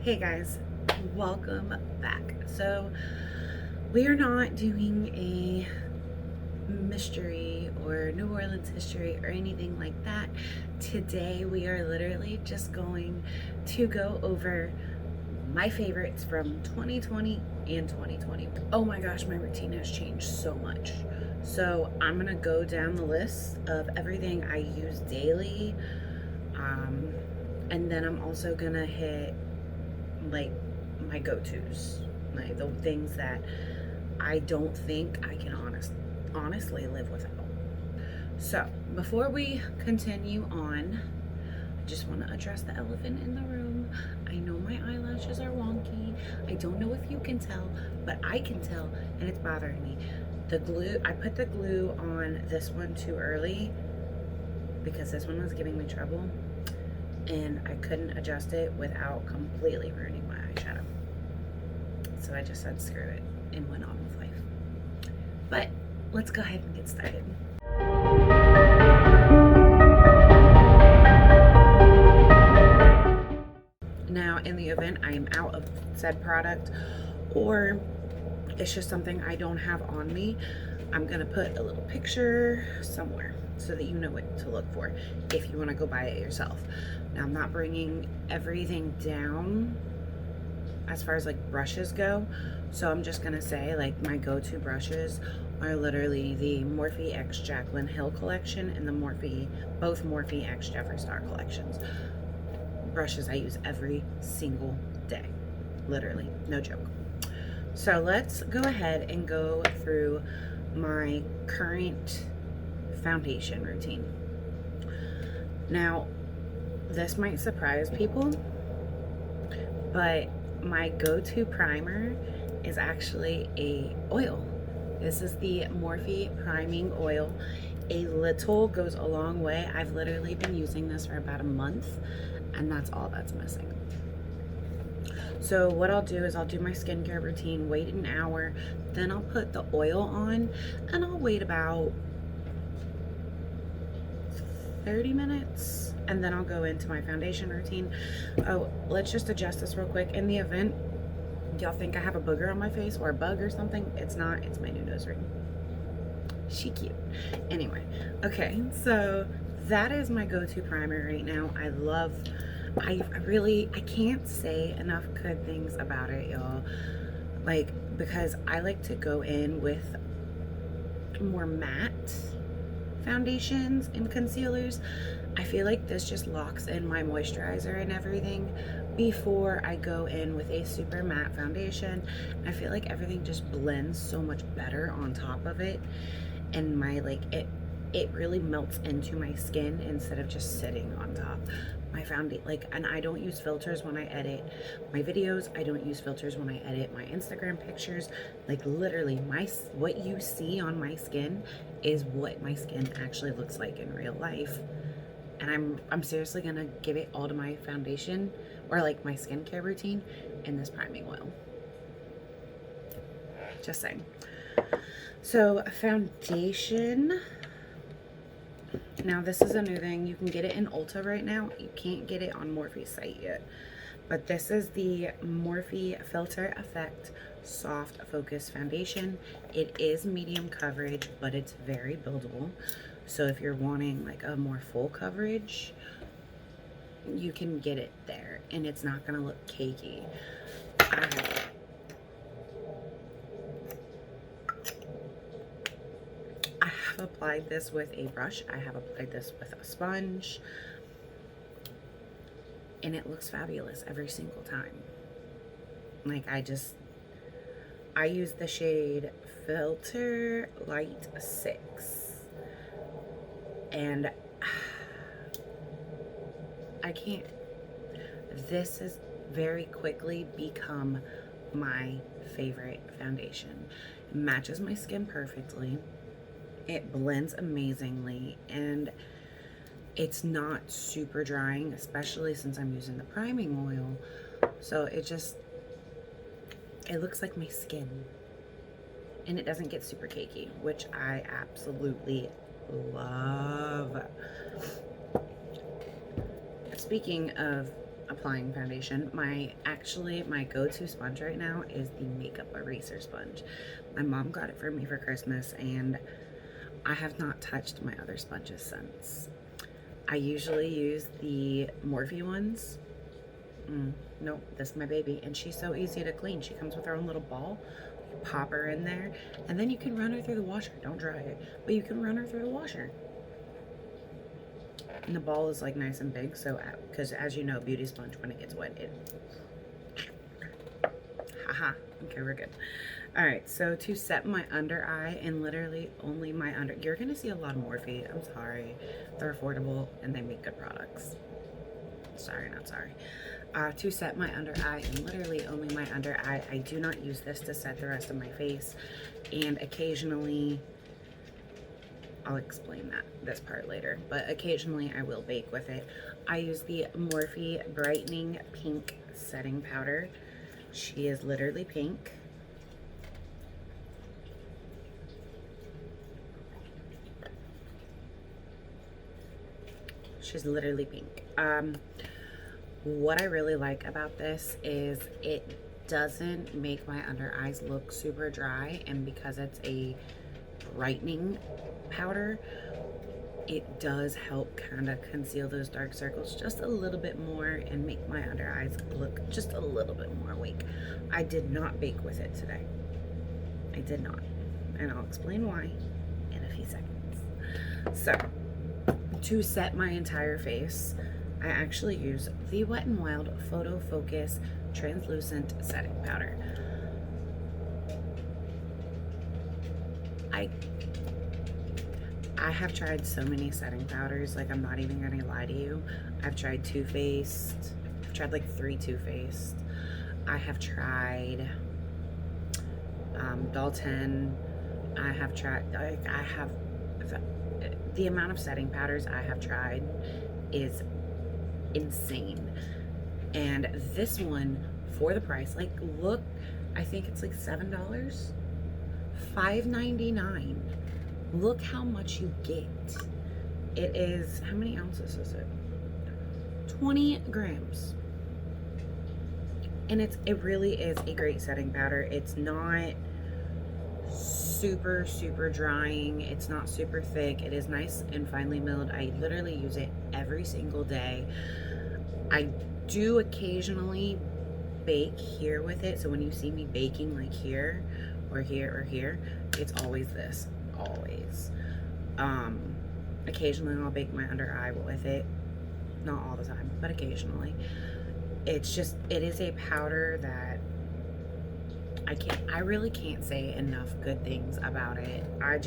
Hey guys, welcome back. So we are not doing a mystery or New Orleans history or anything like that. Today we are literally just going to go over my favorites from 2020 and 2020. Oh my gosh, my routine has changed so much. So I'm gonna go down the list of everything I use daily, and then I'm also gonna hit like my go-tos, like the things that I don't think I can honestly live without. So before we continue on, I just want to address the elephant in the room. I know my eyelashes are wonky. I don't know if you can tell, but I can tell, and it's bothering me. The glue, I put the glue on this one too early because this one was giving me trouble, and I couldn't adjust it without completely ruining my eyeshadow. So I just said screw it and went on with life. But let's go ahead and get started. Now, in the event I am out of said product, or it's just something I don't have on me, I'm gonna put a little picture somewhere so that you know what to look for if you want to go buy it yourself. Now, I'm not bringing everything down as far as like brushes go, so I'm just gonna say like my go-to brushes are literally the Morphe x Jaclyn Hill collection and the both Morphe x Jeffree Star collections. Brushes I use every single day, literally, no joke. So let's go ahead and go through my current foundation routine. Now, this might surprise people, but my go-to primer is actually a oil. This is the Morphe priming oil. A little goes a long way. I've literally been using this for about a month, and that's all that's missing. So what I'll do is I'll do my skincare routine, wait an hour, then I'll put the oil on, and I'll wait about 30 minutes, and then I'll go into my foundation routine. Oh, let's just adjust this real quick. In the event y'all think I have a booger on my face or a bug or something, it's not. It's my new nose ring. She cute. Anyway, okay, so that is my go-to primer right now. I can't say enough good things about it, y'all. Like, because I like to go in with more matte foundations and concealers. I feel like this just locks in my moisturizer and everything before I go in with a super matte foundation. I feel like everything just blends so much better on top of it, and it really melts into my skin instead of just sitting on top. My foundation, and I don't use filters when I edit my videos. I don't use filters when I edit my Instagram pictures. Like, literally, what you see on my skin is what my skin actually looks like in real life. And I'm seriously gonna give it all to my foundation, or like my skincare routine, in this priming oil. Just saying. So foundation. Now, this is a new thing. You can get it in Ulta right now. You can't get it on Morphe's site yet. But this is the Morphe Filter Effect Soft Focus Foundation. It is medium coverage, but it's very buildable. So if you're wanting like a more full coverage, you can get it there, and it's not going to look cakey. I have applied this with a brush. I have applied this with a sponge, and it looks fabulous every single time. Like, I use the shade Filter Light 6, and I can't. This has very quickly become my favorite foundation. It matches my skin perfectly. It blends amazingly, and it's not super drying, especially since I'm using the priming oil. So it looks like my skin, and it doesn't get super cakey, which I absolutely love. Speaking of applying foundation. My go-to sponge right now is the makeup eraser sponge. My mom got it for me for Christmas, and I have not touched my other sponges since. I usually use the Morphe ones. Nope, this is my baby, and she's so easy to clean. She comes with her own little ball. You pop her in there, and then you can run her through the washer. Don't dry it, but you can run her through the washer. And the ball is like nice and big, so because as you know, beauty sponge, when it gets wet, it haha. Okay, we're good. All right, so to set my under eye, and literally only my under, you're gonna see a lot of Morphe. I'm sorry, they're affordable and they make good products. Sorry, not sorry. To set my under eye, and literally only my under eye, I do not use this to set the rest of my face, and occasionally, I'll explain this part later, but occasionally I will bake with it. I use the Morphe Brightening Pink Setting Powder. She is literally pink. She's literally pink. What I really like about this is it doesn't make my under eyes look super dry, and because it's a brightening powder, it does help kind of conceal those dark circles just a little bit more and make my under eyes look just a little bit more awake. I did not bake with it today. I did not, and I'll explain why in a few seconds. So to set my entire face, I actually use the Wetnwild PhotoFocus Translucent Setting Powder. I have tried so many setting powders, like I'm not even gonna lie to you. I've tried Too Faced. I've tried like 3 Too Faced. I have tried Dalton. I have tried, like, the amount of setting powders I have tried is insane. And this one, for the price, like, look, I think it's like $7, $5.99. Look how much you get. It is, how many ounces is it? 20 grams. And it really is a great setting powder. It's not super drying. It's not super thick. It is nice and finely milled. I literally use it every single day. I do occasionally bake here with it. So when you see me baking like here or here or here, it's always this. Always. Occasionally I'll bake my under eye with it. Not all the time, but occasionally. It's just, it is a powder that I really can't say enough good things about it. I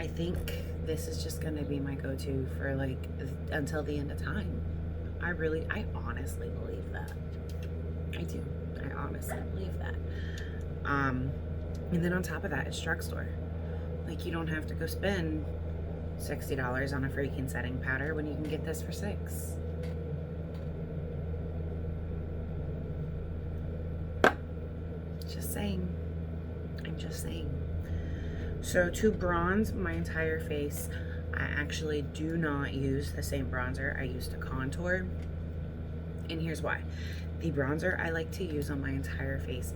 think this is just gonna be my go-to for like until the end of time. I honestly believe that. I do. I honestly believe that. And then on top of that, it's drugstore. Like, you don't have to go spend $60 on a freaking setting powder when you can get this for $6. Just saying. I'm just saying. So to bronze my entire face, I actually do not use the same bronzer I use to contour. And here's why. The bronzer I like to use on my entire face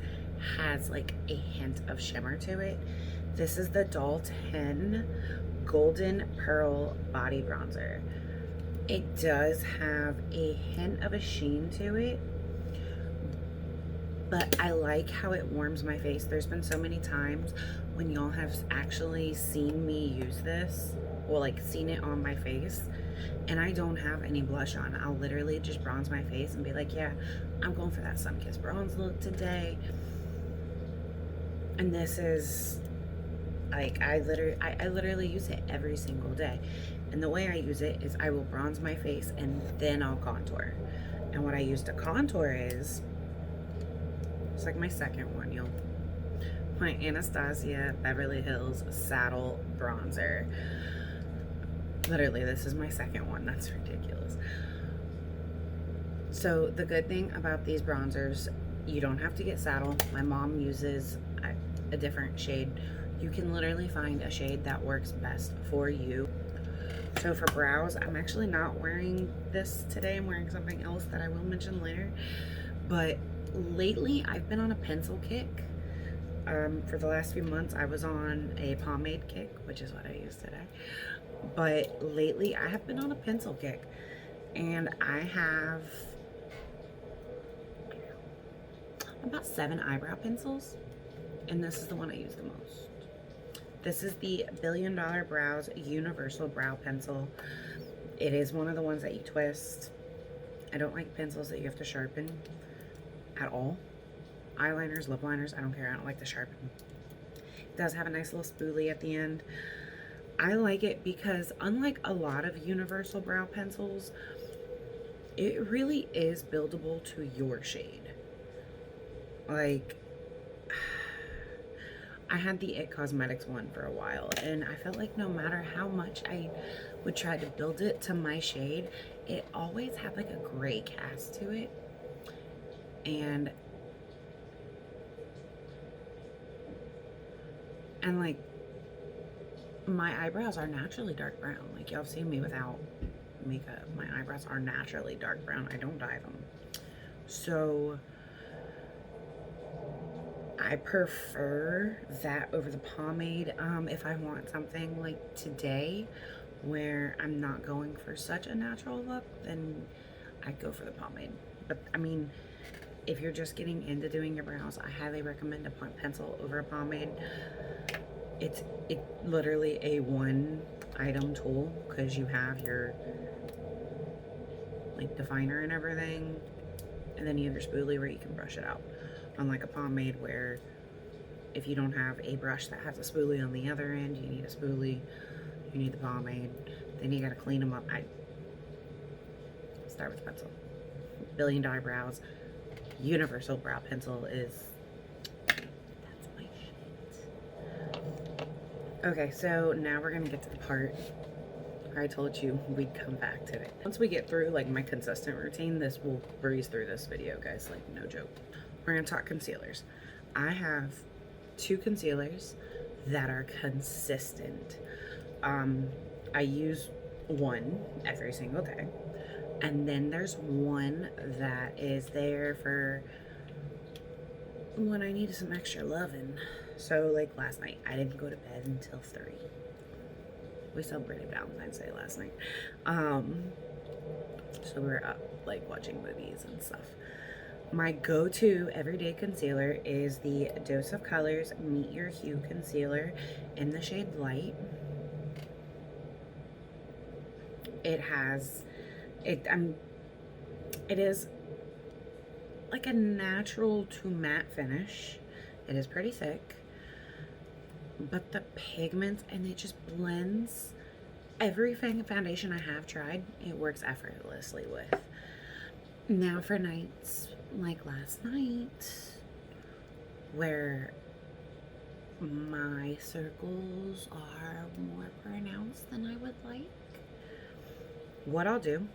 has like a hint of shimmer to it. This is the Dalton Golden Pearl Body Bronzer. It does have a hint of a sheen to it, but I like how it warms my face. There's been so many times when y'all have actually seen me use this, or like seen it on my face, and I don't have any blush on. I'll literally just bronze my face and be like, yeah, I'm going for that sun-kissed bronze look today. And this is like, I literally use it every single day. And the way I use it is I will bronze my face and then I'll contour. And what I use to contour is, it's like my second one, y'all. My Anastasia Beverly Hills Saddle Bronzer. Literally, this is my second one. That's ridiculous. So the good thing about these bronzers, you don't have to get saddle. My mom uses a different shade. You can literally find a shade that works best for you. So for brows, I'm actually not wearing this today. I'm wearing something else that I will mention later. But lately, I've been on a pencil kick. For the last few months, I was on a pomade kick, which is what I used today. But lately, I have been on a pencil kick. And I have about 7 eyebrow pencils. And this is the one I use the most. This is the Billion Dollar Brows Universal Brow Pencil. It is one of the ones that you twist. I don't like pencils that you have to sharpen at all. Eyeliners, lip liners, I don't care. I don't like to sharpen. It does have a nice little spoolie at the end. I like it because unlike a lot of universal brow pencils, it really is buildable to your shade. Like, I had the It Cosmetics one for a while, and I felt like no matter how much I would try to build it to my shade, it always had like a gray cast to it. And like, my eyebrows are naturally dark brown. Like, y'all have seen me without makeup. My eyebrows are naturally dark brown. I don't dye them. So I prefer that over the pomade. If I want something like today where I'm not going for such a natural look, then I'd go for the pomade. But I mean, if you're just getting into doing your brows, I highly recommend a pencil over a pomade. It's literally a one item tool, because you have your like definer and everything, and then you have your spoolie where you can brush it out. Unlike a pomade where if you don't have a brush that has a spoolie on the other end, you need a spoolie, you need the pomade, then you gotta clean them up. I start with the pencil. Billion Dollar Brows Universal Brow Pencil is, that's my shit. Okay, so now we're gonna get to the part where I told you we'd come back to it. Once we get through like my consistent routine, this will breeze through this video, guys, like no joke. We're gonna talk concealers. I have 2 concealers that are consistent. I use one every single day. And then there's one that is there for when I need some extra loving. So like last night, I didn't go to bed until 3. We celebrated Valentine's Day last night. So we were up like watching movies and stuff. My go-to everyday concealer is the Dose of Colors Meet Your Hue Concealer in the shade Light. It is like a natural to matte finish. It is pretty thick, but the pigments, and it just blends every foundation I have tried. It works effortlessly with. Now for nights like last night where my circles are more pronounced than I would like, what I'll do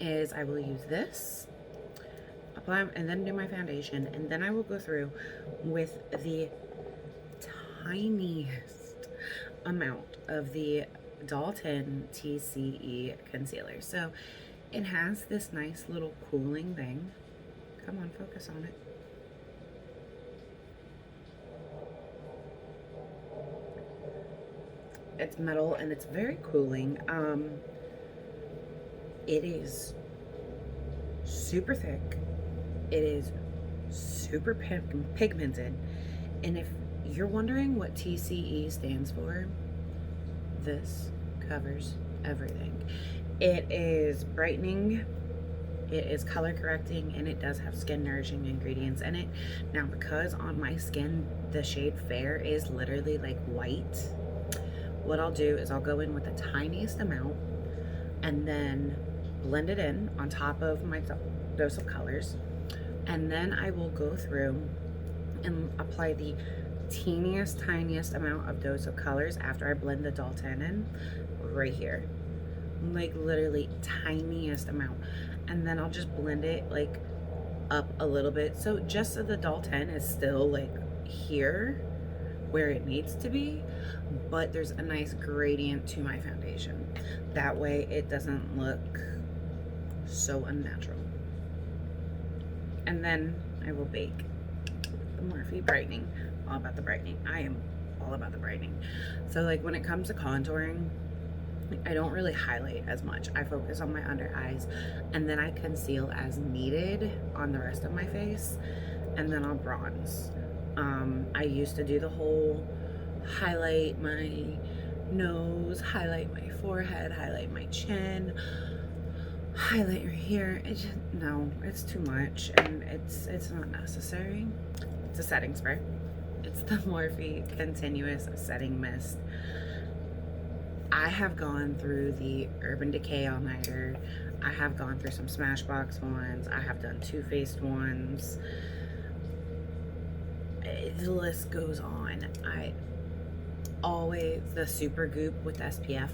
is I will use this, apply, and then do my foundation, and then I will go through with the tiniest amount of the Dalton T.C.E. concealer. So it has this nice little cooling thing. Come on, focus on it. It's metal and it's very cooling. It is super thick. It is super pigmented. And if you're wondering what T.C.E. stands for, this covers everything. It is brightening, it is color correcting, and it does have skin nourishing ingredients in it. Now, because on my skin the shade Fair is literally like white, what I'll do is I'll go in with the tiniest amount and then blend it in on top of my Dose of Colors, and then I will go through and apply the tiniest amount of Dose of Colors after I blend the Dalton in right here, like literally tiniest amount, and then I'll just blend it like up a little bit, so just so the Dalton is still like here, where it needs to be, but there's a nice gradient to my foundation. That way it doesn't look so unnatural. And then I will bake the Morphe Brightening. All about the brightening. I am all about the brightening. So like when it comes to contouring, I don't really highlight as much. I focus on my under eyes, and then I conceal as needed on the rest of my face, and then I'll bronze. I used to do the whole highlight my nose, highlight my forehead, highlight my chin, highlight your hair. It just, no, it's too much, and it's not necessary. It's a setting spray. It's the Morphe Continuous Setting Mist. I have gone through the Urban Decay All Nighter. I have gone through some Smashbox ones. I have done Too Faced ones. The list goes on. I always, the Super Goop with SPF,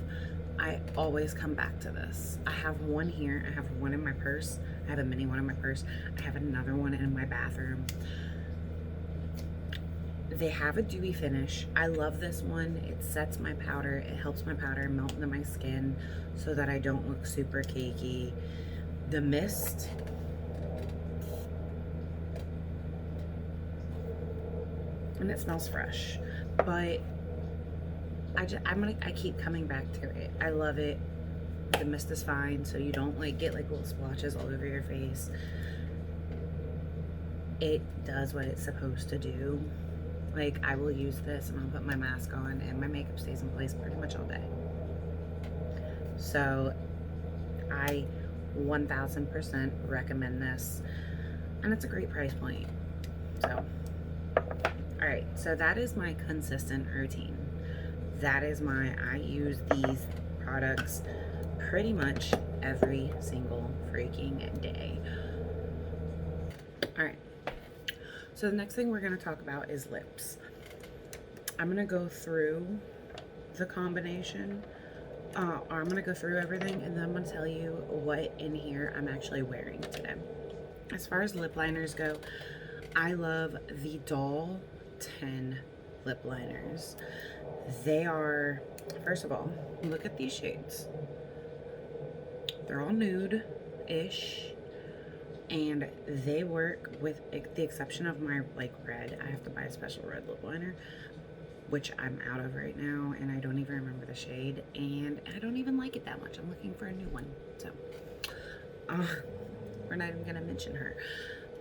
I always come back to this. I have one here. I have one in my purse. I have a mini one in my purse. I have another one in my bathroom. They have a dewy finish. I love this one. It sets my powder. It helps my powder melt into my skin so that I don't look super cakey. The mist, and it smells fresh, but I keep coming back to it. I love it. The mist is fine, so you don't like get like little splotches all over your face. It does what it's supposed to do. Like, I will use this and I'll put my mask on and my makeup stays in place pretty much all day. So I 1000% recommend this, and it's a great price point. So all right, so that is my consistent routine. That is I use these products pretty much every single freaking day. All right, so the next thing we're gonna talk about is lips. I'm gonna go through the combination, or I'm gonna go through everything, and then I'm gonna tell you what in here I'm actually wearing today. As far as lip liners go, I love the Doll 10 lip liners. They are, first of all, look at these shades. They're all nude-ish, and they work with the exception of my like red. I have to buy a special red lip liner, which I'm out of right now, and I don't even remember the shade, and I don't even like it that much. I'm looking for a new one, so we're not even gonna mention her.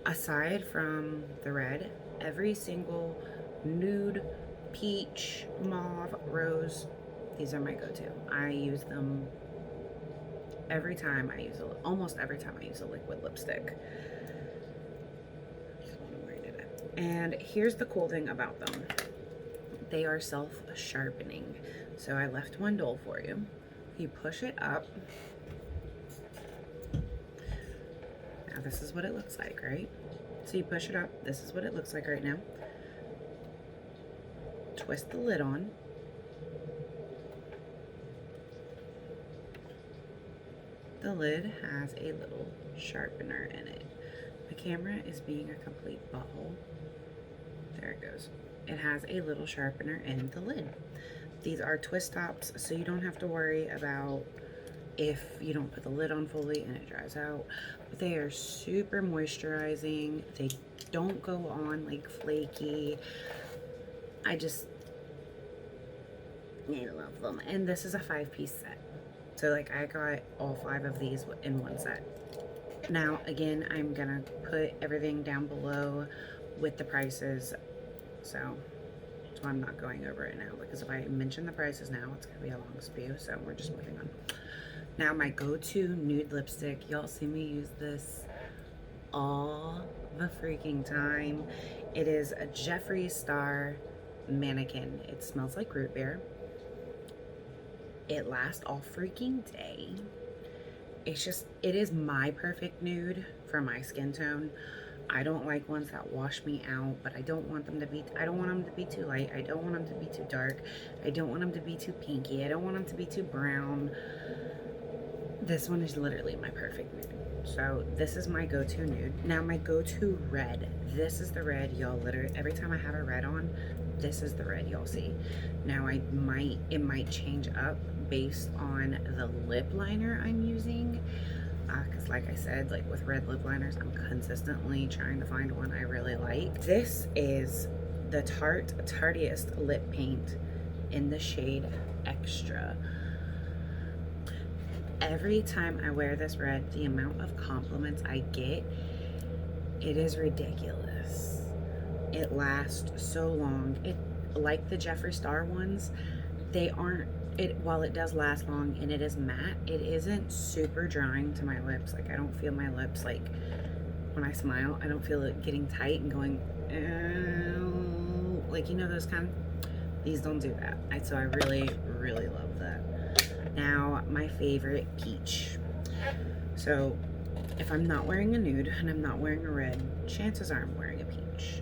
Aside from the red, every single nude, peach, mauve, rose, these are my go-to. I use them every time I use almost every time I use a liquid lipstick. And here's the cool thing about them. They are self-sharpening. So I left one doll for you. You push it up. Now this is what it looks like, right? So you push it up. This is what it looks like right now. Twist the lid on. The lid has a little sharpener in it. The camera is being a complete butthole. There it goes. It has a little sharpener in the lid. These are twist tops, so you don't have to worry about if you don't put the lid on fully and it dries out. But they are super moisturizing. They don't go on like flaky. I love them. And this is a 5-piece set. So like I got all 5 of these in one set. Now again, I'm gonna put everything down below with the prices. So I'm not going over it now, because if I mention the prices now, it's gonna be a long spew. So we're just moving on. Now my go-to nude lipstick. Y'all see me use this all the freaking time. It is a Jeffree Star Mannequin. It smells like root beer. It lasts all freaking day. It is my perfect nude for my skin tone. I don't like ones that wash me out, but I don't want them to be too light. I don't want them to be too dark. I don't want them to be too pinky. I don't want them to be too brown. This one is literally my perfect nude. So this is my go-to nude. Now my go-to red. This is the red, y'all. Literally every time I have a red on, this is the red you'll see. Now it might change up based on the lip liner I'm using, because like I said, like with red lip liners, I'm consistently trying to find one I really like. This is the Tartest lip paint in the shade Extra. Every time I wear this red, the amount of compliments I get, it is ridiculous. It lasts so long. It, like the Jeffree Star ones, they aren't, while it does last long and it is matte, it isn't super drying to my lips. Like, I don't feel my lips, like when I smile, I don't feel it getting tight and going, like, you know, those kind of, these don't do that. So I really, really love that. Now, my favorite, peach. So if I'm not wearing a nude and I'm not wearing a red, chances are I'm wearing a peach.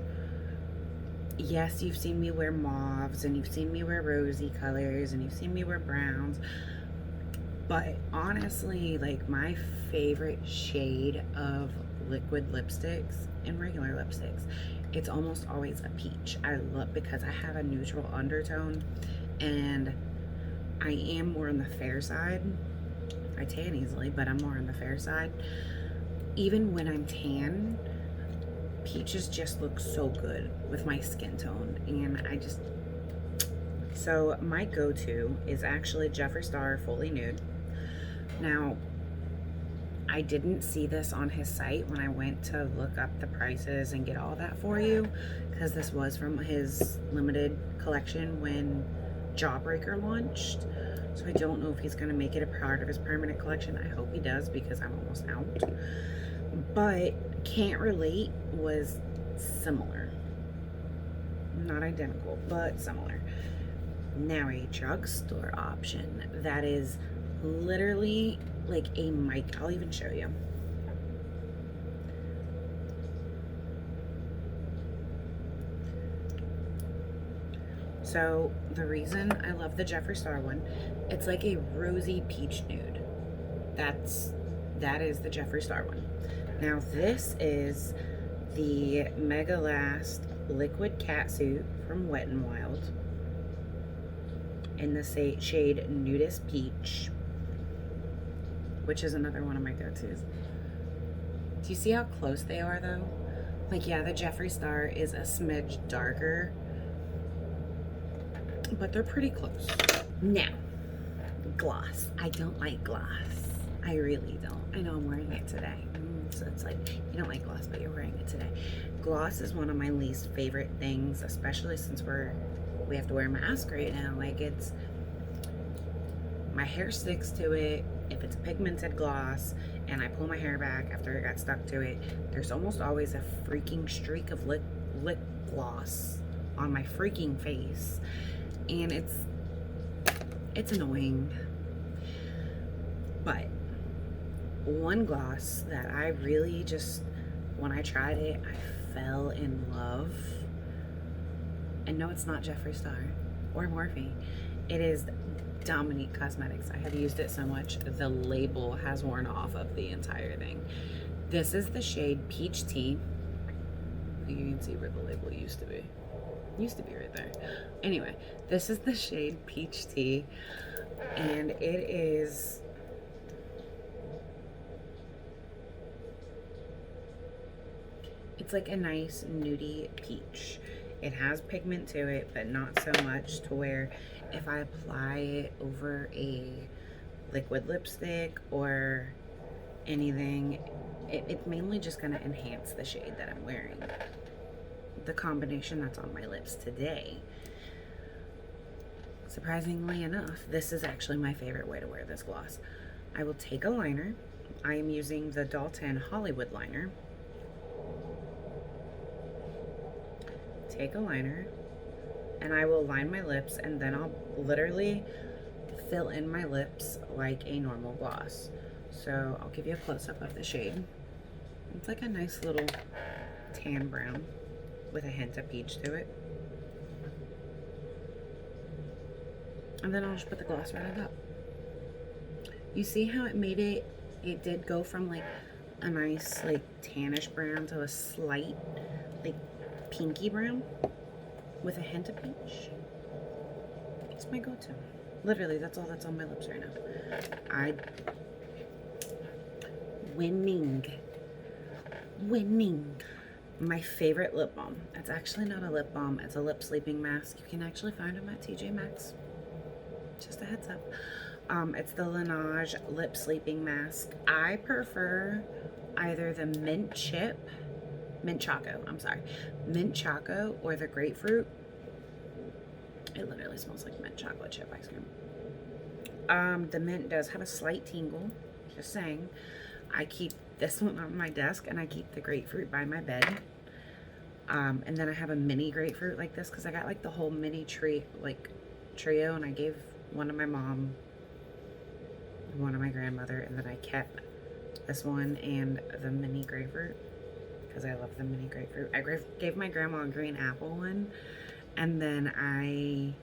Yes, you've seen me wear mauves, and you've seen me wear rosy colors, and you've seen me wear browns, but honestly, like, my favorite shade of liquid lipsticks and regular lipsticks, it's almost always a peach. I love, because I have a neutral undertone and I am more on the fair side. I tan easily, but I'm more on the fair side. Even when I'm tan, peaches just look so good with my skin tone, and so my go-to is actually Jeffree Star Fully Nude. Now, I didn't see this on his site when I went to look up the prices and get all that for you, because this was from his limited collection when Jawbreaker launched. So I don't know if he's going to make it a part of his permanent collection. I hope he does, because I'm almost out. But Can't Relate was similar. Not identical, but similar. Now, a drugstore option that is literally like a mic. I'll even show you. So the reason I love the Jeffree Star one, it's like a rosy peach nude. That is the Jeffree Star one. Now, this is the Mega Last Liquid Catsuit from Wetnwild in the shade Nudist Peach, which is another one of my go-tos. Do you see how close they are, though? Like, yeah, the Jeffree Star is a smidge darker, but they're pretty close. Now, gloss. I don't like gloss. I really don't. I know I'm wearing it today. So it's like, you don't like gloss, but you're wearing it today. Gloss is one of my least favorite things, especially since we have to wear a mask right now. Like, my hair sticks to it. If it's a pigmented gloss and I pull my hair back after it got stuck to it, there's almost always a freaking streak of lip gloss on my freaking face. And it's annoying. But one gloss that I really just, when I tried it, I fell in love. And no, it's not Jeffree Star or Morphe. It is Dominique Cosmetics. I have used it so much, the label has worn off of the entire thing. This is the shade Peach Tea. You can see where the label used to be. Used to be right there. Anyway, this is the shade Peach Tea, and it is it's like a nice nudie peach. It has pigment to it, but not so much to where if I apply it over a liquid lipstick or anything, it's mainly just going to enhance the shade that I'm wearing. The combination that's on my lips today. Surprisingly enough, this is actually my favorite way to wear this gloss. I will take a liner. I am using the Dalton Hollywood liner. Take a liner, and I will line my lips, and then I'll literally fill in my lips like a normal gloss. So I'll give you a close-up of the shade. It's like a nice little tan brown with a hint of peach to it. And then I'll just put the gloss right on top. You see how it made it did go from like a nice like tannish brown to a slight like pinky brown. with a hint of peach. It's my go-to. Literally, that's all that's on my lips right now. Winning. My favorite lip balm. It's actually not a lip balm. It's a lip sleeping mask. You can actually find them at TJ Maxx. Just a heads up. It's the Laniege lip sleeping mask. I prefer either the mint choco, or the grapefruit. It literally smells like mint chocolate chip ice cream. The mint does have a slight tingle, just saying. I keep this one on my desk, and I keep the grapefruit by my bed. And then I have a mini grapefruit like this, because I got like the whole mini trio, and I gave one to my mom, one to my grandmother, and then I kept this one and the mini grapefruit, because I love the mini grapefruit. I gave my grandma a green apple one, and then I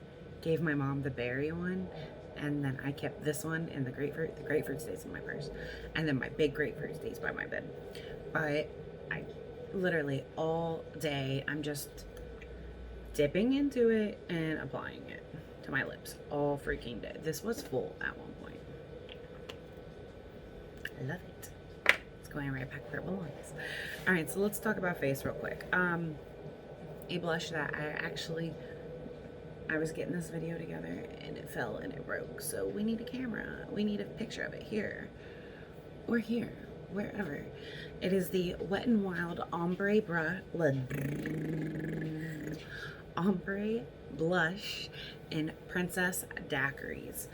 gave my mom the berry one, and then I kept this one and the grapefruit. The grapefruit stays in my purse, and then my big grapefruit stays by my bed. But I literally all day, I'm just dipping into it and applying it to my lips all freaking day. This was full at one point. I love it. It's going right back where it belongs. All right, so let's talk about face real quick. A blush that I was getting this video together and it fell and it broke. So we need a camera. We need a picture of it here or here, wherever. It is the Wetnwild Ombre Blush in Princess Daiquiries.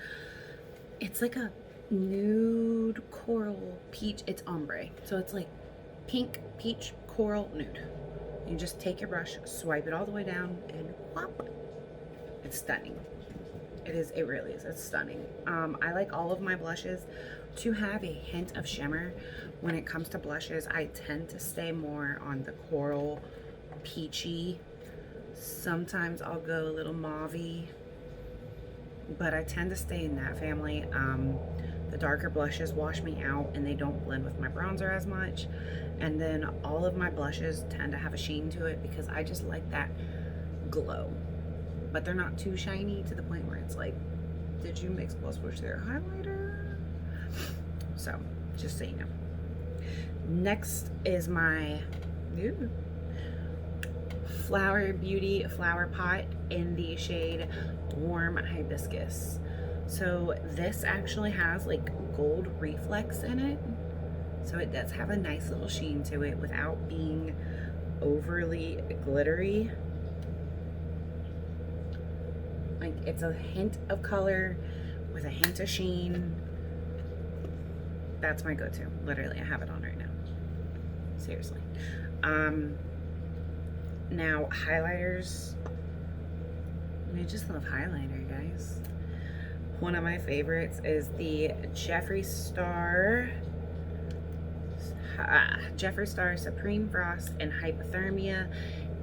It's like a nude coral peach. It's ombre, so it's like pink peach coral nude. You just take your brush, swipe it all the way down, and whop. It's stunning. It really is. It's stunning. I like all of my blushes to have a hint of shimmer. When it comes to blushes, I tend to stay more on the coral peachy. Sometimes I'll go a little mauve-y, but I tend to stay in that family. The darker blushes wash me out and they don't blend with my bronzer as much. And then all of my blushes tend to have a sheen to it because I just like that glow. But they're not too shiny to the point where it's like, did you mix Blush Bush their highlighter? So, just so you know. Next is my Flower Beauty Flower Pot in the shade Warm Hibiscus. So this actually has like gold reflex in it. So it does have a nice little sheen to it without being overly glittery. Like, it's a hint of color with a hint of sheen. That's my go-to. Literally, I have it on right now. Seriously. Now, highlighters. I just love highlighter, guys. One of my favorites is the Jeffree Star Supreme Frost in Hypothermia.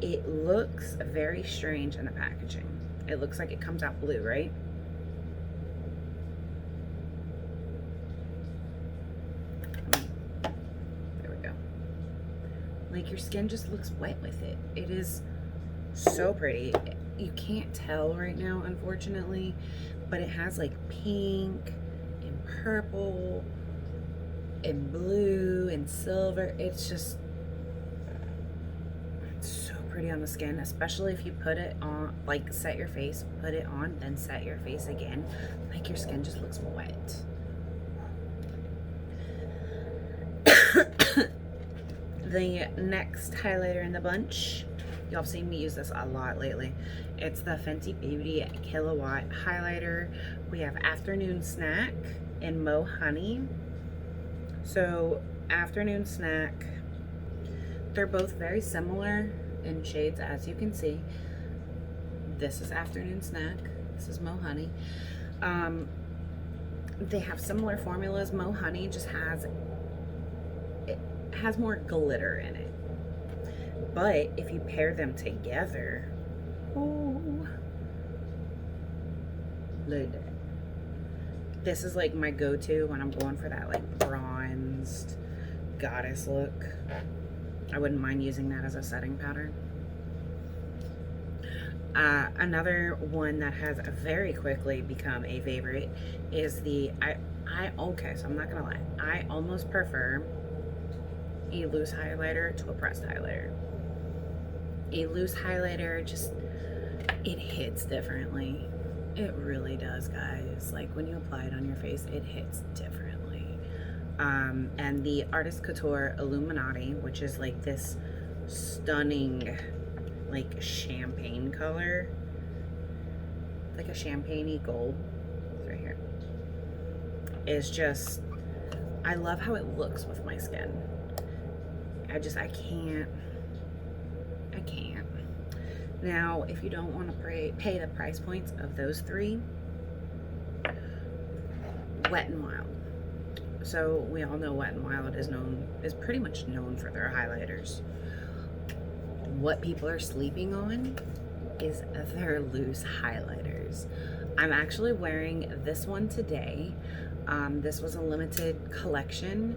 It looks very strange in the packaging. It looks like it comes out blue, right? There we go. Like, your skin just looks wet with it. It is so pretty. You can't tell right now, unfortunately, but it has like pink and purple and blue and silver. It's just, it's so pretty on the skin, especially if you put it on, like, set your face, put it on, then set your face again. Like, your skin just looks wet. The next highlighter in the bunch, y'all have seen me use this a lot lately. It's the Fenty Beauty Kilowatt Highlighter. We have Afternoon Snack in Mo Honey. So, Afternoon Snack, they're both very similar in shades, as you can see. This is Afternoon Snack. This is Mo Honey. They have similar formulas. Mo Honey just has more glitter in it. But if you pair them together, oh, look at that. This is like my go-to when I'm going for that like bronzed goddess look. I wouldn't mind using that as a setting powder. Another one that has very quickly become a favorite is the, okay, so I'm not gonna lie, I almost prefer a loose highlighter to a pressed highlighter. A loose highlighter just, it hits differently. It really does, guys. Like when you apply it on your face, it hits differently. And the Artist Couture Illuminati, which is like this stunning, like champagne color, like a champagne-y gold, it's right here, is just, I love how it looks with my skin. I can't. Now, if you don't want to pay the price points of those three, Wetnwild. So we all know Wetnwild is pretty much known for their highlighters. What people are sleeping on is their loose highlighters. I'm actually wearing this one today. This was a limited collection,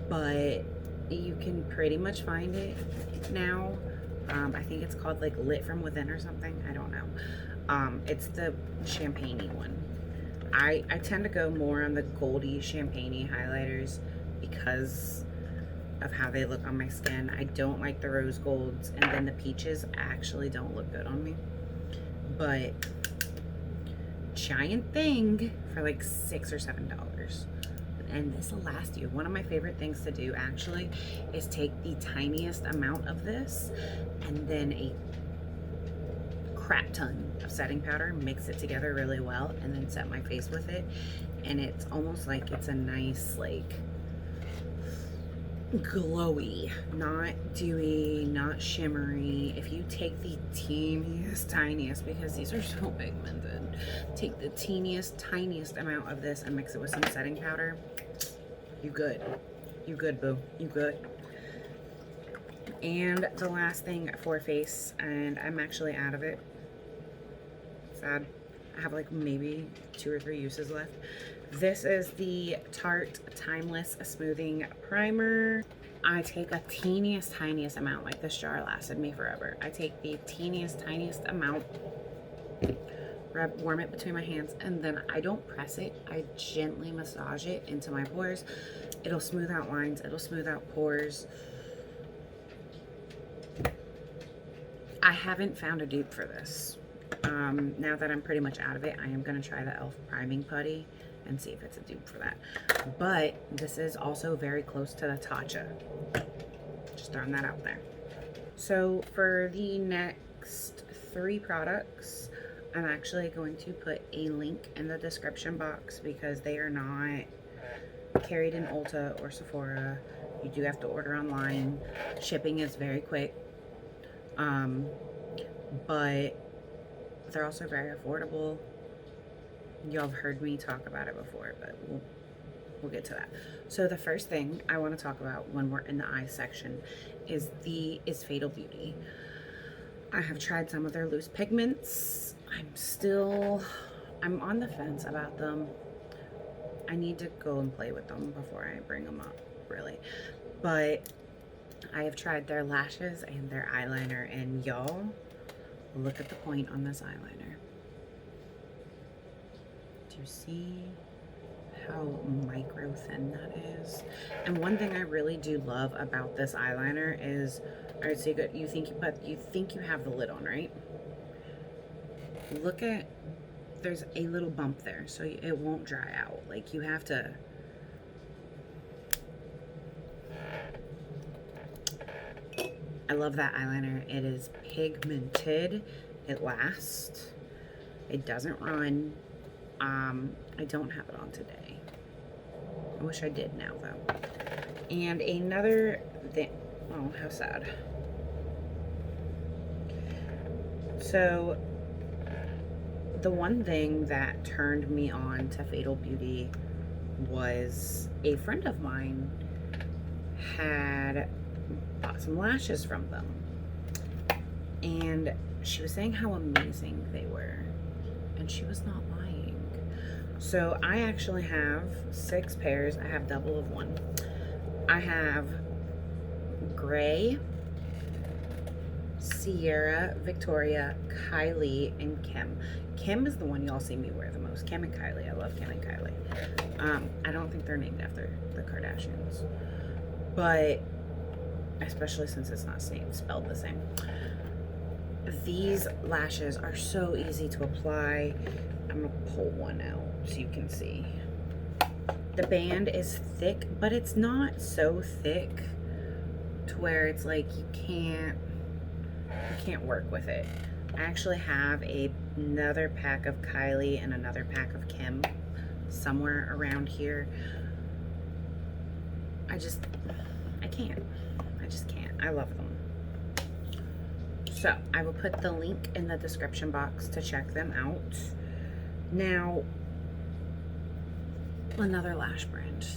but you can pretty much find it now. I think it's called like Lit From Within or something. I don't know. It's the champagne-y one. I tend to go more on the goldy champagne-y highlighters because of how they look on my skin. I don't like the rose golds, and then the peaches actually don't look good on me. But giant thing for like $6 or $7. And this will last you. One of my favorite things to do actually is take the tiniest amount of this and then a crap ton of setting powder, mix it together really well, and then set my face with it. And it's almost like it's a nice, like, glowy, not dewy, not shimmery. If you take the teeniest, tiniest, because these are so pigmented, take the teeniest, tiniest amount of this and mix it with some setting powder, you good. You good, boo. You good. And the last thing for face, and I'm actually out of it. Sad. I have like maybe 2 or 3 uses left. This is the Tarte Timeless Smoothing Primer. I take a teeniest, tiniest amount, like this jar lasted me forever. I take the teeniest, tiniest amount, warm it between my hands, and then I don't press it. I gently massage it into my pores. It'll smooth out lines. It'll smooth out pores. I haven't found a dupe for this. Now that I'm pretty much out of it, I am going to try the e.l.f. Priming Putty and see if it's a dupe for that. But this is also very close to the Tarte. Just throwing that out there. So for the next 3 products, I'm actually going to put a link in the description box because they are not carried in Ulta or Sephora. You do have to order online. Shipping is very quick. But they're also very affordable. Y'all have heard me talk about it before, but we'll get to that. So the first thing I want to talk about when we're in the eye section is Fatal Beauty. I have tried some of their loose pigments. I'm on the fence about them. I need to go and play with them before I bring them up, really. But I have tried their lashes and their eyeliner, and y'all, look at the point on this eyeliner. Do you see how micro thin that is? And one thing I really do love about this eyeliner is, all right, so you think you have the lid on, right? Look at, there's a little bump there, so it won't dry out. Like, you have to, I love that eyeliner. It is pigmented. It lasts. It doesn't run. I don't have it on today. I wish I did now, though. And another thing, oh, how sad. So, the one thing that turned me on to Fatal Beauty was a friend of mine had bought some lashes from them, and she was saying how amazing they were, and she was not lying. So I actually have 6 pairs. I have double of one. I have gray, Sierra, Victoria, Kylie, and Kim. Kim is the one y'all see me wear the most. Kim and Kylie. I love Kim and Kylie. I don't think they're named after the Kardashians, but especially since it's not spelled the same. These lashes are so easy to apply. I'm gonna pull one out so you can see. The band is thick, but it's not so thick to where it's like you can't work with it. I actually have another pack of Kylie and another pack of Kim somewhere around here. I just can't. I love them. So I will put the link in the description box to check them out. Now, another lash brand.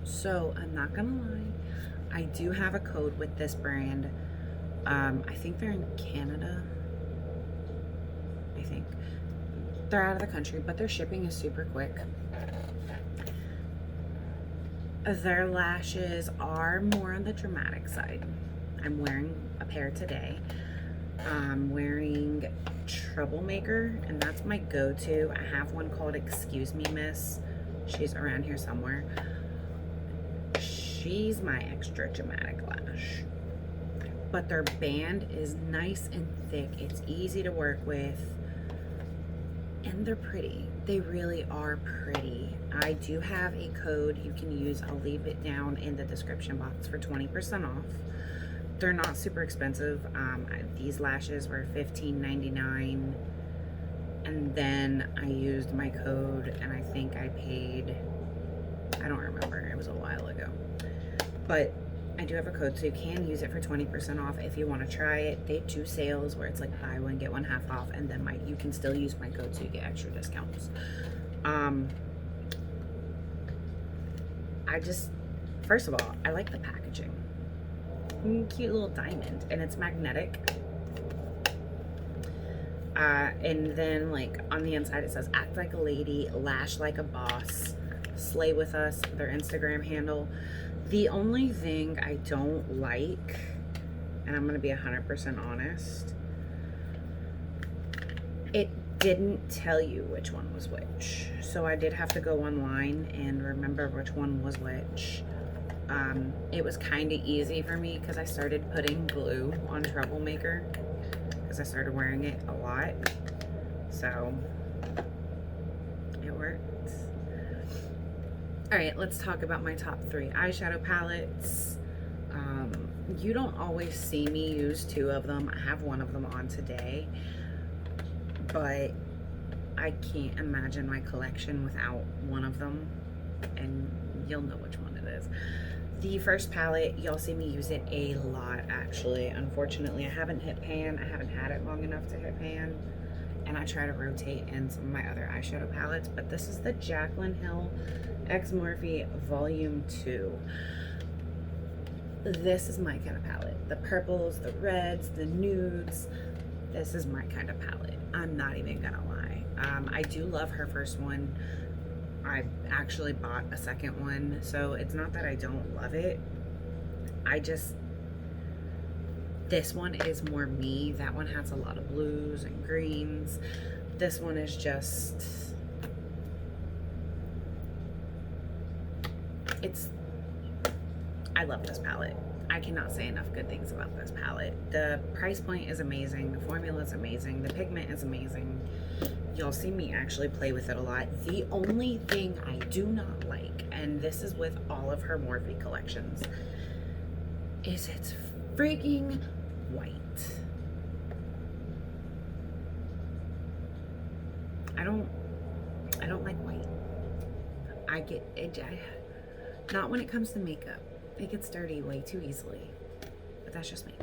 So I'm not gonna lie, I do have a code with this brand. I think they're in Canada. I think they're out of the country, but their shipping is super quick. Their lashes are more on the dramatic side. I'm wearing a pair today. I'm wearing Troublemaker, and that's my go-to. I have one called Excuse Me Miss. She's around here somewhere. She's my extra dramatic lash. But their band is nice and thick. It's easy to work with. And they're pretty. They really are pretty. I do have a code you can use. I'll leave it down in the description box for 20% off. They're not super expensive. These lashes were $15.99. And then I used my code and I think I paid, I don't remember, it was a while ago. But I do have a code, so you can use it for 20% off if you want to try it. They do sales where it's like buy one, get one half off, and then you can still use my code so you get extra discounts. First of all, I like the packaging. Cute little diamond, and it's magnetic. And then like on the inside it says act like a lady, lash like a boss, slay with us, their Instagram handle. The only thing I don't like, and I'm gonna be 100% honest, it didn't tell you which one was which. So I did have to go online and remember which one was which. It was kind of easy for me because I started putting glue on Troublemaker because I started wearing it a lot. So it worked. All right, let's talk about my top 3 eyeshadow palettes. You don't always see me use 2 of them. I have one of them on today, but I can't imagine my collection without one of them, and you'll know which one it is. The first palette, y'all see me use it a lot, actually. Unfortunately, I haven't hit pan. I haven't had it long enough to hit pan, and I try to rotate in some of my other eyeshadow palettes, but this is the Jaclyn Hill X Morphe Volume 2. This is my kind of palette. The purples, the reds, the nudes. This is my kind of palette. I'm not even gonna lie. I do love her first one. I actually bought a second one, so it's not that I don't love it. This one is more me. That one has a lot of blues and greens. This one is just, I love this palette. I cannot say enough good things about this palette. The price point is amazing. The formula is amazing. The pigment is amazing. Y'all see me actually play with it a lot. The only thing I do not like, and this is with all of her Morphe collections, is it's freaking white. I don't like white. I get it. Not when it comes to makeup. It gets dirty way too easily, but that's just me.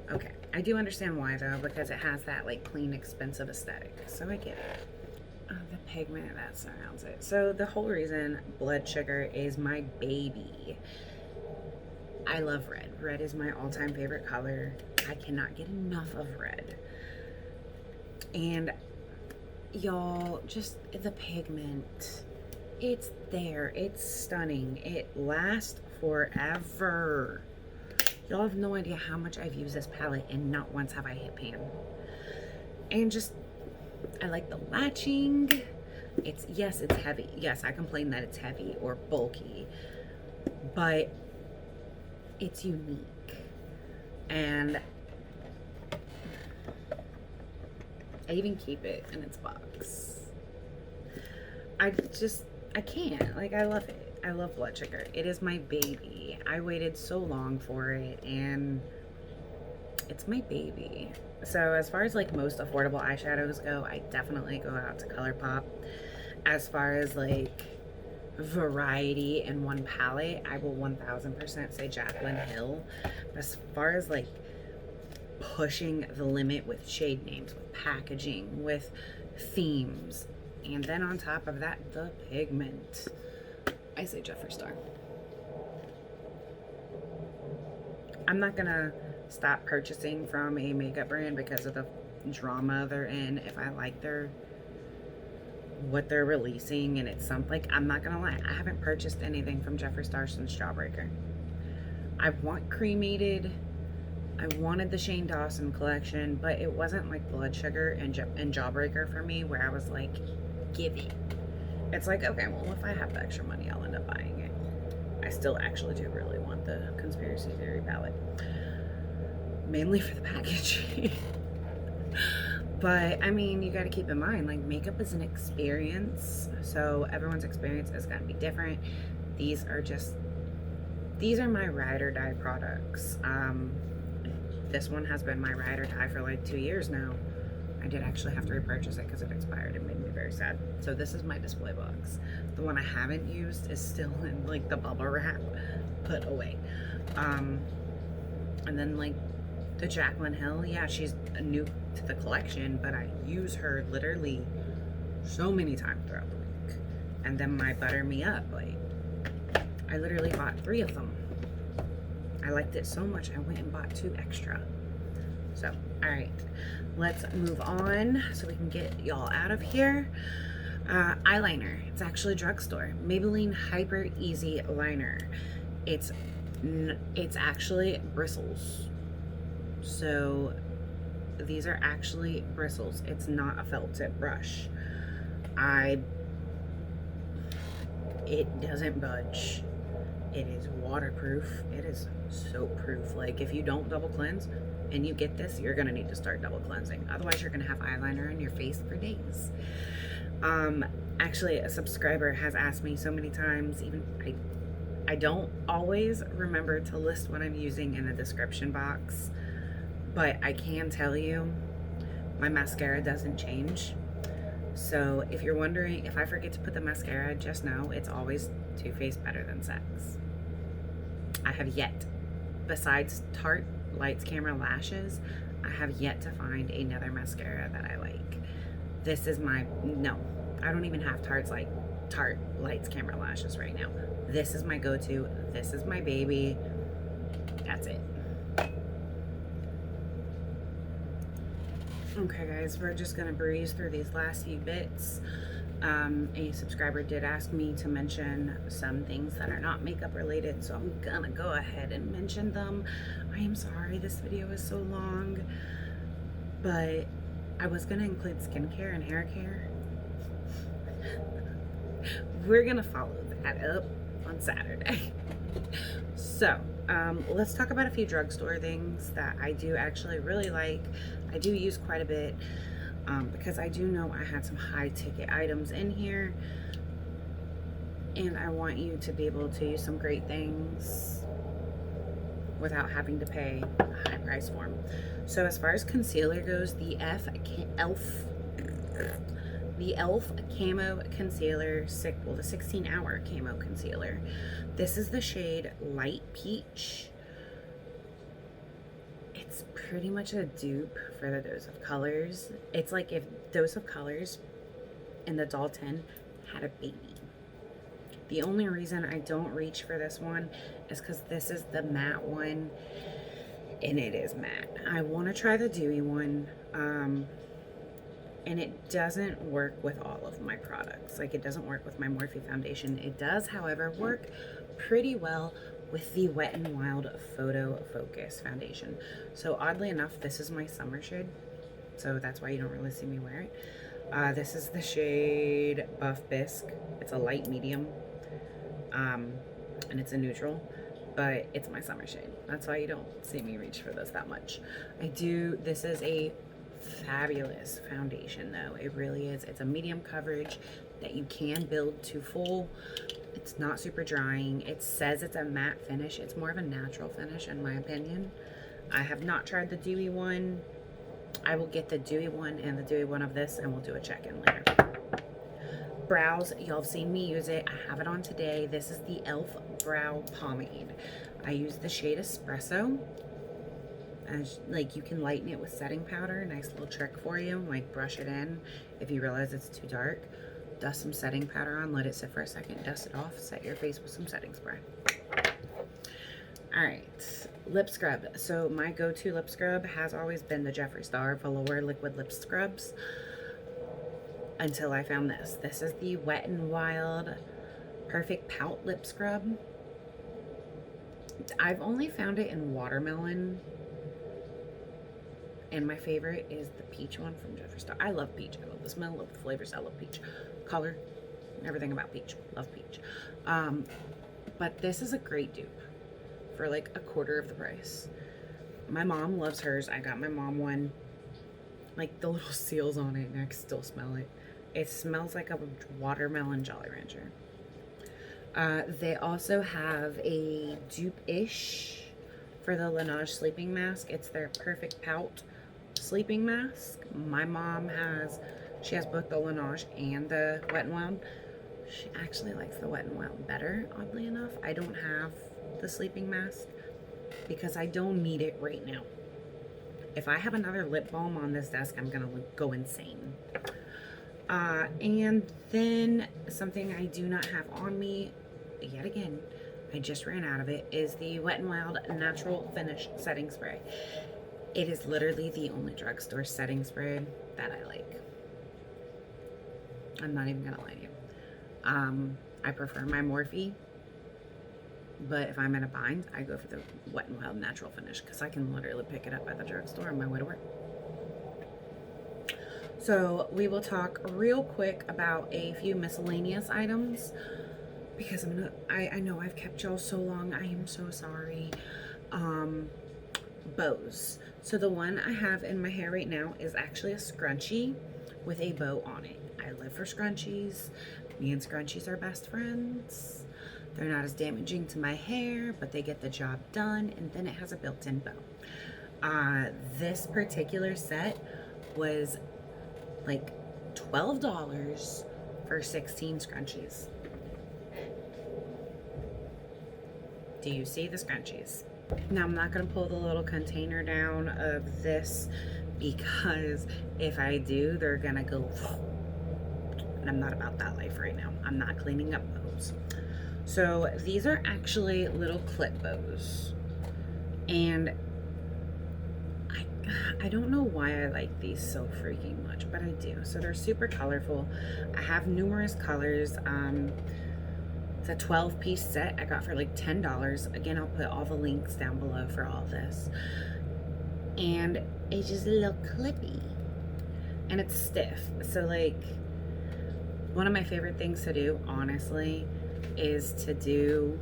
Okay, I do understand why though, because it has that like clean, expensive aesthetic, so I get it. The pigment that surrounds it. So the whole reason Blood Sugar is my baby. I love red. Red is my all-time favorite color. I cannot get enough of red. And y'all, just the pigment, it's there. It's stunning. It lasts forever. Y'all have no idea how much I've used this palette and not once have I hit pan. And just, I like the latching. Yes, it's heavy. Yes, I complain that it's heavy or bulky, but it's unique. And I even keep it in its box. I can't. Like, I love it. I love blood sugar. It is my baby. I waited so long for it, and it's my baby. So as far as like most affordable eyeshadows go, I definitely go out to ColourPop. As far as like variety in one palette, I will 1000% say Jaclyn Hill. But as far as like pushing the limit with shade names, with packaging, with themes, and then on top of that, the pigment, I say Jeffree Star. I'm not gonna stop purchasing from a makeup brand because of the drama they're in. If I like what they're releasing and it's something, like, I'm not gonna lie, I haven't purchased anything from Jeffree Star since Jawbreaker. I want cremated. I wanted the Shane Dawson collection, but it wasn't like blood sugar and Jawbreaker for me, where I was like, give it. It's like, okay, well, if I have the extra money, I'll end up buying it. I still actually do really want the Conspiracy Theory palette, mainly for the packaging. But I mean, you got to keep in mind, like, makeup is an experience, so everyone's experience is going to be different. These are my ride or die products. This one has been my ride or die for like 2 years now. I did actually have to repurchase it because it expired. It made me very sad. So this is my display box. The one I haven't used is still in like the bubble wrap put away. And then like the Jaclyn Hill, yeah, she's new to the collection, but I use her literally so many times throughout the week. And then my Butter Me Up, like, I literally bought 3 of them. I liked it so much, I went and bought 2 extra. So, all right, let's move on so we can get y'all out of here. Eyeliner, it's actually drugstore. Maybelline Hyper Easy Liner. It's actually bristles. So these are actually bristles. It's not a felt tip brush. It doesn't budge. It is waterproof. It is soap proof. Like, if you don't double cleanse and you get this, you're gonna need to start double cleansing. Otherwise, you're gonna have eyeliner on your face for days. Actually, a subscriber has asked me so many times, even I don't always remember to list what I'm using in the description box, but I can tell you my mascara doesn't change. So if you're wondering if I forget to put the mascara, just know it's always Too Faced Better Than Sex. I have yet, besides Tarte Lights Camera Lashes, I have yet to find another mascara that I like. This is no, I don't even have Tarte Lights Camera Lashes right now. This is my go-to. This is my baby. That's it. Okay guys, we're just gonna breeze through these last few bits. A subscriber did ask me to mention some things that are not makeup related, so I'm gonna go ahead and mention them. I am sorry this video is so long, but I was gonna include skincare and hair care. We're gonna follow that up on Saturday. So let's talk about a few drugstore things that I do actually really like. I do use quite a bit because I do know I had some high ticket items in here, and I want you to be able to use some great things without having to pay a high price for them. So as far as concealer goes, the e.l.f. Camo Concealer, the 16-hour Camo Concealer. This is the shade Light Peach. It's pretty much a dupe for the Dose of Colors. It's like if Dose of Colors and the Doll 10 had a baby. The only reason I don't reach for this one is because this is the matte one, and it is matte. I want to try the dewy one, and it doesn't work with all of my products. Like, it doesn't work with my Morphe foundation. It does, however, work pretty well with the Wet n Wild Photo Focus foundation. So oddly enough, this is my summer shade, so that's why you don't really see me wear it. This is the shade Buff Bisque. It's a light medium, and it's a neutral, but it's my summer shade. That's why you don't see me reach for this that much. This is a fabulous foundation though. It really is. It's a medium coverage that you can build to full. It's not super drying. It says it's a matte finish. It's more of a natural finish in my opinion. I have not tried the dewy one. I will get the dewy one and the dewy one of this, and we'll do a check-in later. Brows, y'all have seen me use it. I have it on today. This is the e.l.f. Brow Pomade. I use the shade Espresso. As like, you can lighten it with setting powder. Nice little trick for you. Like, brush it in if you realize it's too dark. Dust some setting powder on, let it sit for a second, dust it off, set your face with some setting spray. All right, lip scrub. So my go-to lip scrub has always been the Jeffree Star Velour Liquid Lip Scrubs until I found this. This is the Wet n Wild Perfect Pout Lip Scrub. I've only found it in watermelon, and my favorite is the peach one from Jeffree Star. I love peach. I love the smell, love the flavors. I love peach. Color, everything about peach. Love peach. But this is a great dupe for like a quarter of the price. My mom loves hers. I got my mom one. Like, the little seals on it, and I can still smell it. It smells like a watermelon Jolly Rancher. They also have a dupe-ish for the Laniege sleeping mask. It's their Perfect Pout sleeping mask. My mom she has both the Laniege and the Wet n Wild. She actually likes the Wet n Wild better, oddly enough. I don't have the sleeping mask because I don't need it right now. If I have another lip balm on this desk, I'm gonna go insane. And then something I do not have on me, yet again, I just ran out of it, is the Wet n Wild Natural Finish Setting Spray. It is literally the only drugstore setting spray that I like. I'm not even gonna lie to you. I prefer my Morphe, but if I'm in a bind, I go for the Wet n Wild Natural Finish because I can literally pick it up at the drugstore on my way to work. So we will talk real quick about a few miscellaneous items because I know I've kept y'all so long. I am so sorry. Bows. So the one I have in my hair right now is actually a scrunchie with a bow on it. I live for scrunchies. Me and scrunchies are best friends. They're not as damaging to my hair, but they get the job done, and then it has a built-in bow. This particular set was like $12 for 16 scrunchies. Do you see the scrunchies? Now, I'm not going to pull the little container down of this because if I do, they're going to go, and I'm not about that life right now. I'm not cleaning up bows. So these are actually little clip bows, and I don't know why I like these so freaking much, but I do. So they're super colorful. I have numerous colors. It's a 12-piece set I got for like $10. Again, I'll put all the links down below for all this. And it's just a little clippy. And it's stiff. So like, one of my favorite things to do, honestly, is to do,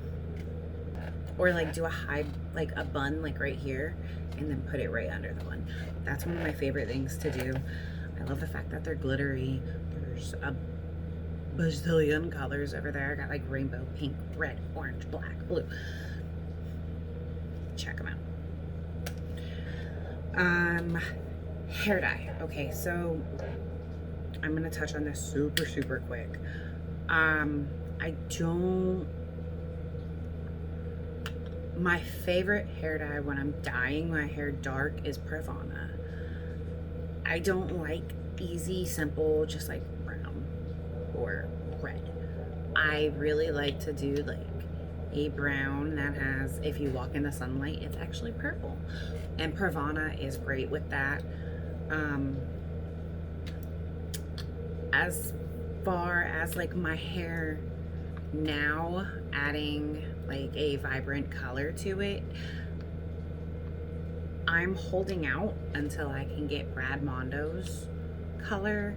or like do a high, like a bun like right here, and then put it right under the bun. That's one of my favorite things to do. I love the fact that they're glittery. There's a bazillion colors over there. I got like rainbow, pink, red, orange, black, blue. Check them out. Hair dye. Okay, so I'm gonna touch on this super quick. My favorite hair dye when I'm dyeing my hair dark is Pravana. I don't like easy, simple, just like brown or red. I really like to do like a brown that has, if you walk in the sunlight, it's actually purple. And Pravana is great with that. As far as like my hair now, adding like a vibrant color to it. I'm holding out until I can get Brad Mondo's color,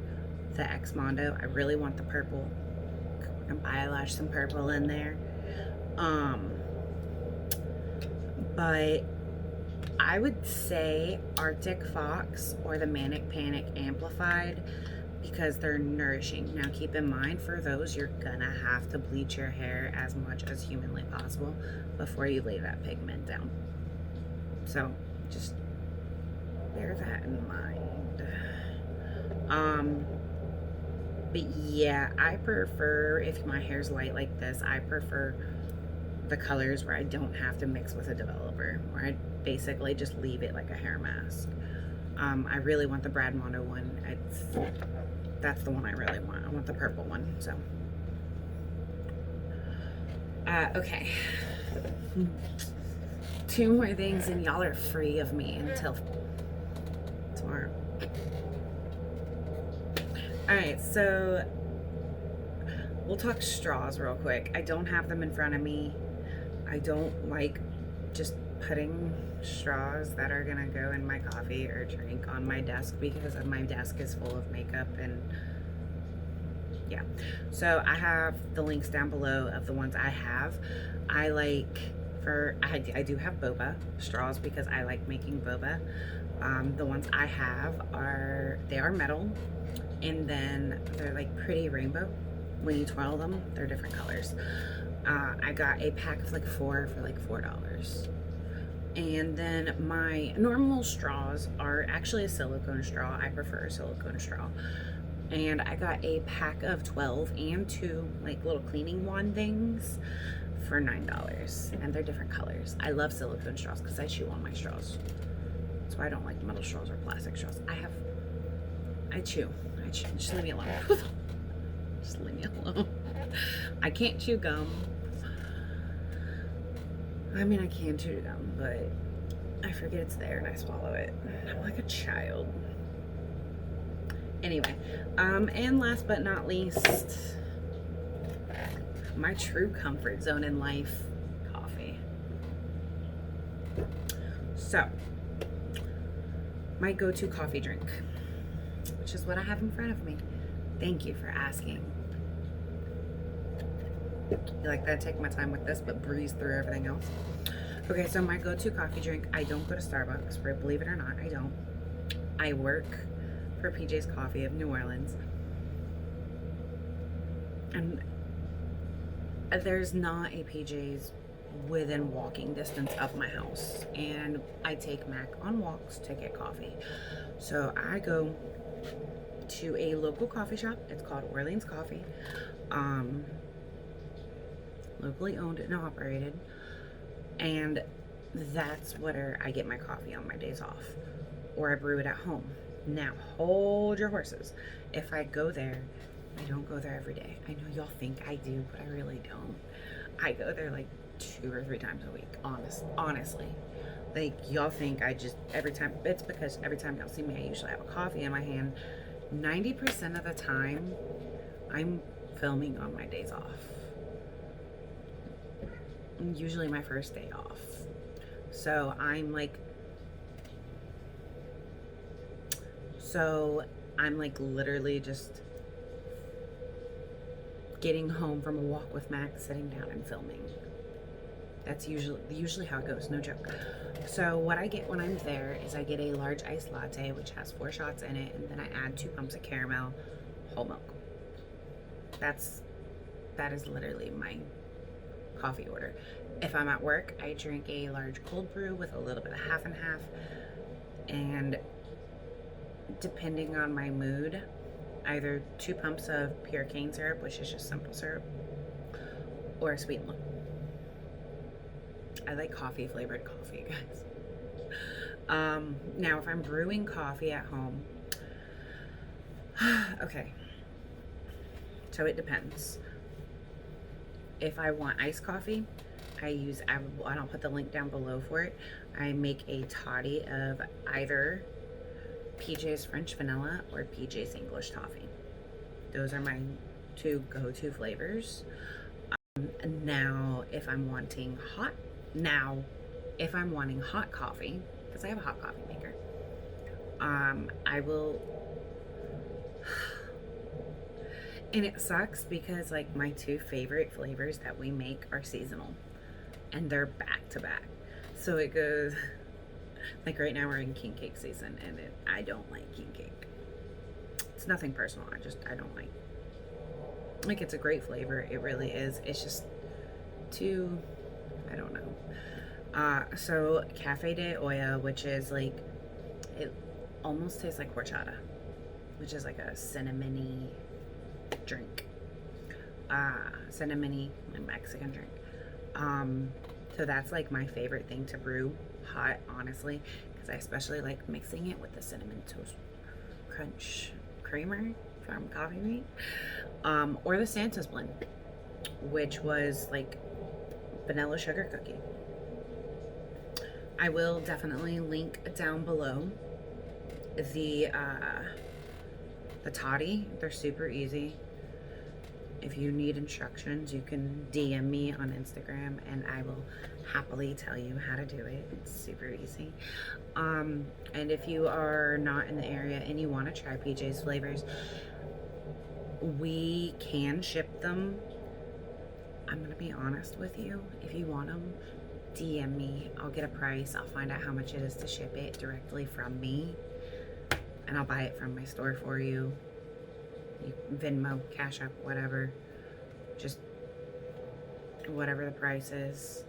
the X Mondo. I really want the purple. I can eyelash some purple in there. But I would say Arctic Fox or the Manic Panic Amplified, because they're nourishing. Now keep in mind, for those, you're gonna have to bleach your hair as much as humanly possible before you lay that pigment down. So just bear that in mind. But yeah, I prefer, if my hair's light like this, I prefer the colors where I don't have to mix with a developer, where I basically just leave it like a hair mask. I really want the Brad Mondo one. That's the one I really want. I want the purple one. So okay, 2 more things and y'all are free of me until tomorrow. All right, so we'll talk straws real quick. I don't have them in front of me. I don't like just putting straws that are gonna go in my coffee or drink on my desk, because my desk is full of makeup and yeah. So I have the links down below of the ones I have. I do have boba straws because I like making boba. The ones I have are metal, and then they're like pretty rainbow. When you twirl them, they're different colors. I got a pack of like 4 for like $4. And then my normal straws are actually a silicone straw. I prefer a silicone straw. And I got a pack of 12 and 2 like little cleaning wand things for $9. And they're different colors. I love silicone straws because I chew on my straws. That's why I don't like metal straws or plastic straws. I chew. Just leave me alone. Just leave me alone. I can't chew gum. I mean, I can chew gum, but I forget it's there and I swallow it. I'm like a child. Anyway, and last but not least, my true comfort zone in life, coffee. So, my go-to coffee drink, which is what I have in front of me. Thank you for asking. You like that I take my time with this, but breeze through everything else? Okay, so my go-to coffee drink, I don't go to Starbucks, for believe it or not, I don't. I work for PJ's Coffee of New Orleans. And there's not a PJ's within walking distance of my house. And I take Mac on walks to get coffee. So I go to a local coffee shop. It's called Orleans Coffee. Locally owned and operated, and that's where I get my coffee on my days off, or I brew it at home. Now hold your horses. If I go there, I don't go there every day. I know y'all think I do, but I really don't. I go there like 2 or 3 times a week, honestly. Like, y'all think I just every time. It's because every time y'all see me, I usually have a coffee in my hand. 90% of the time I'm filming on my days off. Usually my first day off. So I'm like literally just getting home from a walk with Max, sitting down and filming. That's usually how it goes, no joke. So what I get when I'm there is I get a large iced latte, which has 4 shots in it, and then I add 2 pumps of caramel, whole milk. That is literally my coffee order. If I'm at work, I drink a large cold brew with a little bit of half and half, and depending on my mood, either 2 pumps of pure cane syrup, which is just simple syrup, or a sweet one. I like coffee flavored coffee, guys. Now if I'm brewing coffee at home, okay, so it depends. If I want iced coffee, I'll put the link down below for it. I make a toddy of either PJ's French Vanilla or PJ's English Toffee. Those are my 2 go-to flavors. Now, if I'm wanting hot coffee, because I have a hot coffee maker, I will, and it sucks because like my two favorite flavors that we make are seasonal and they're back to back. So it goes, like right now we're in king cake season and I don't like king cake. It's nothing personal, I don't like it's a great flavor, it really is. It's just too, I don't know. So Cafe de Olla, which is like, it almost tastes like horchata, which is like a cinnamony drink. Cinnamony, Mexican drink. So that's like my favorite thing to brew hot, honestly, because I especially like mixing it with the cinnamon toast crunch creamer from Coffee Meat, or the Santa's blend, which was like vanilla sugar cookie. I will definitely link down below the Tarte. They're super easy. If you need instructions, you can DM me on Instagram and I will happily tell you how to do it. It's super easy. And if you are not in the area and you want to try PJ's flavors, we can ship them. I'm gonna be honest with you. If you want them, DM me. I'll get a price. I'll find out how much it is to ship it directly from me, and I'll buy it from my store for you. Venmo, Cash App, whatever. Just whatever the price is.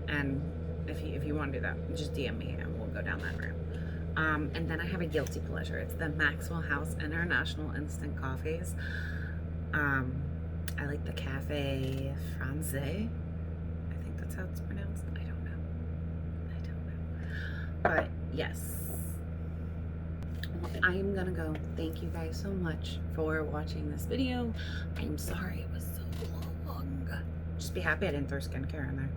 And if you want to do that, just DM me and we'll go down that route. And then I have a guilty pleasure. It's the Maxwell House International Instant Coffees. I like the Cafe Francais. I think that's how it's pronounced. I don't know. But yes. Well, I am gonna go. Thank you guys so much for watching this video. I'm sorry it was so long. Just be happy I didn't throw skincare in there.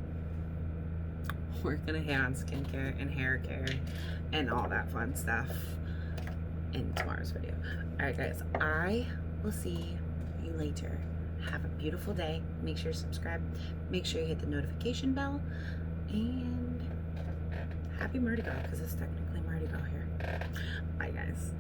We're gonna hit on skincare and hair care and all that fun stuff in tomorrow's video. Alright guys, I will see you later. Have a beautiful day. Make sure to subscribe. Make sure you hit the notification bell. And happy Mardi Gras, because it's technically Mardi Gras here. Bye guys.